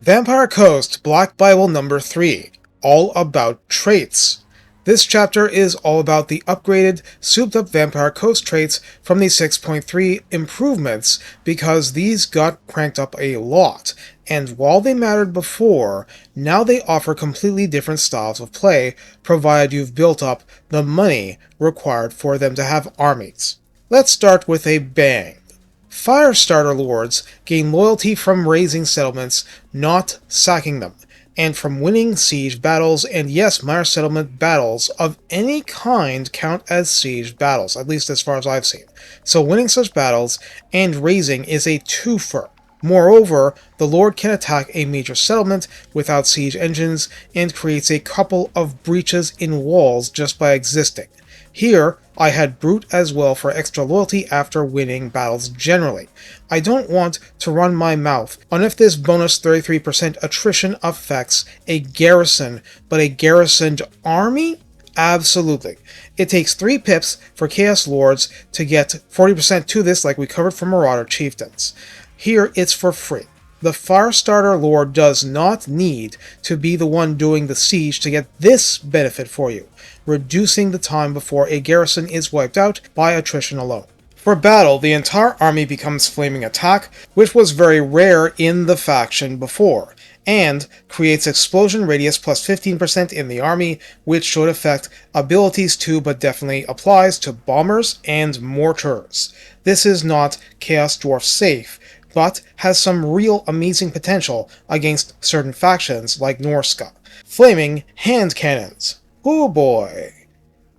Vampire Coast, Black Bible number 3, all about traits. This chapter is all about the upgraded, souped-up Vampire Coast traits from the 6.3 improvements because these got cranked up a lot, and while they mattered before, now they offer completely different styles of play, provided you've built up the money required for them to have armies. Let's start with a bang. Firestarter lords gain loyalty from raising settlements, not sacking them, and from winning siege battles, and yes, minor settlement battles of any kind count as siege battles, at least as far as I've seen. So winning such battles and raising is a twofer. Moreover, the Lord can attack a major settlement without siege engines and creates a couple of breaches in walls just by existing. Here, I had Brute as well for extra loyalty after winning battles generally. I don't want to run my mouth on if this bonus 33% attrition affects a garrison, but a garrisoned army? Absolutely. It takes 3 pips for Chaos Lords to get 40% to this like we covered for Marauder Chieftains. Here, it's for free. The Firestarter Lord does not need to be the one doing the siege to get this benefit for you, reducing the time before a garrison is wiped out by attrition alone. For battle, the entire army becomes Flaming Attack, which was very rare in the faction before, and creates Explosion Radius plus 15% in the army, which should affect abilities too, but definitely applies to bombers and mortars. This is not Chaos Dwarf safe, but has some real amazing potential against certain factions like Norska. Flaming Hand Cannons. Oh boy.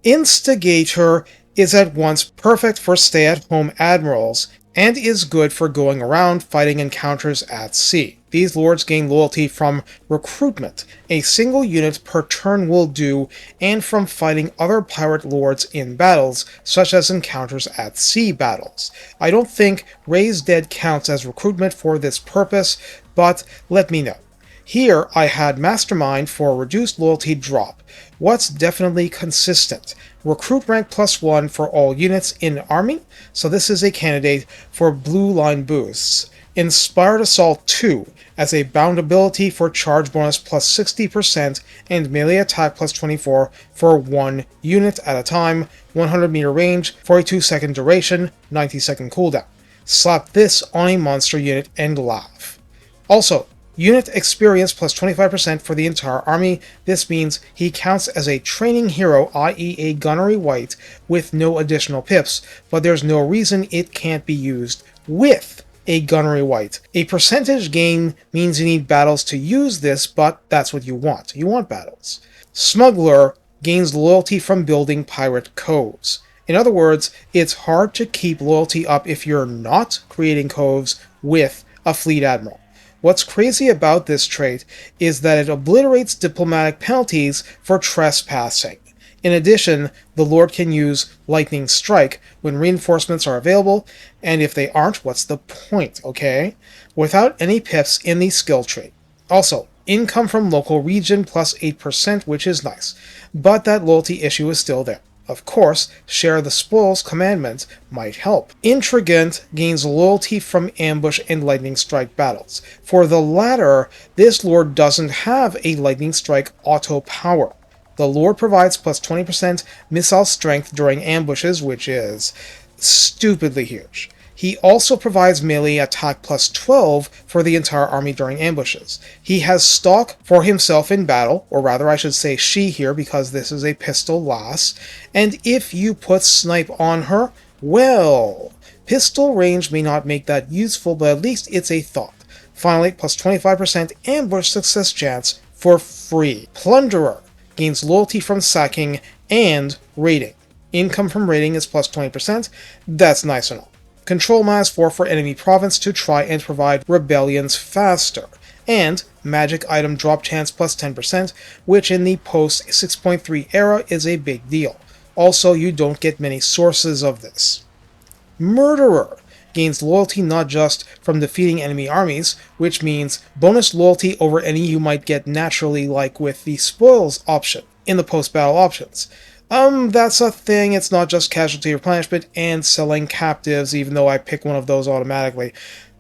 Instigator is at once perfect for stay-at-home admirals, and is good for going around fighting encounters at sea. These lords gain loyalty from recruitment, a single unit per turn will do, and from fighting other pirate lords in battles, such as encounters at sea battles. I don't think Raise Dead counts as recruitment for this purpose, but let me know. Here I had Mastermind for reduced loyalty drop. What's definitely consistent? Recruit rank +1 for all units in army, so this is a candidate for blue line boosts. Inspired Assault 2 as a bound ability for charge bonus +60% and melee attack +24 for 1 unit at a time, 100 meter range, 42-second duration, 90-second cooldown. Slap this on a monster unit and laugh. Also, unit experience +25% for the entire army. This means he counts as a training hero, i.e. a gunnery wight, with no additional pips, but there's no reason it can't be used with a gunnery wight. A percentage gain means you need battles to use this, but that's what you want. You want battles. Smuggler gains loyalty from building pirate coves. In other words, it's hard to keep loyalty up if you're not creating coves with a fleet admiral. What's crazy about this trait is that it obliterates diplomatic penalties for trespassing. In addition, the Lord can use Lightning Strike when reinforcements are available, and if they aren't, what's the point, okay? Without any pips in the skill tree. Also, income from local region +8%, which is nice, but that loyalty issue is still there. Of course, Share the Spoils commandment might help. Intrigant gains loyalty from ambush and lightning strike battles. For the latter, this lord doesn't have a lightning strike auto power. The lord provides +20% missile strength during ambushes, which is stupidly huge. He also provides melee attack +12 for the entire army during ambushes. He has stalk for himself in battle, or rather I should say she here because this is a pistol lass, and if you put snipe on her, well, pistol range may not make that useful, but at least it's a thought. Finally, +25% ambush success chance for free. Plunderer gains loyalty from sacking and raiding. Income from raiding is +20%, that's nice and all. Control -4 for enemy province to try and provide rebellions faster, and magic item drop chance +10%, which in the post 6.3 era is a big deal. Also, you don't get many sources of this. Murderer gains loyalty not just from defeating enemy armies, which means bonus loyalty over any you might get naturally, like with the spoils option in the post-battle options. That's a thing, it's not just casualty replenishment and selling captives, even though I pick one of those automatically.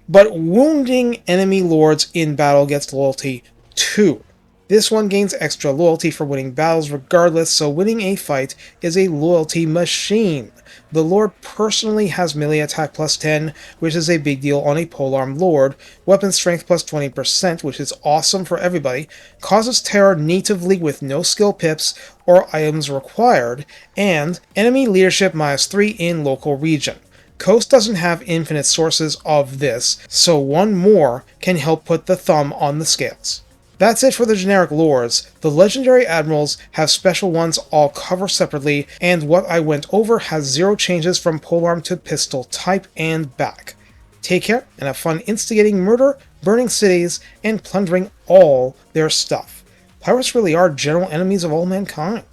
But wounding enemy lords in battle gets loyalty too. This one gains extra loyalty for winning battles regardless, so winning a fight is a loyalty machine. The Lord personally has melee attack plus 10, which is a big deal on a polearm Lord, weapon strength plus 20%, which is awesome for everybody, causes terror natively with no skill pips or items required, and enemy leadership minus 3 in local region. Coast doesn't have infinite sources of this, so one more can help put the thumb on the scales. That's it for the generic lords. The legendary admirals have special ones all covered separately, and what I went over has 0 changes from polearm to pistol type and back. Take care, and have fun instigating murder, burning cities, and plundering all their stuff. Pirates really are general enemies of all mankind.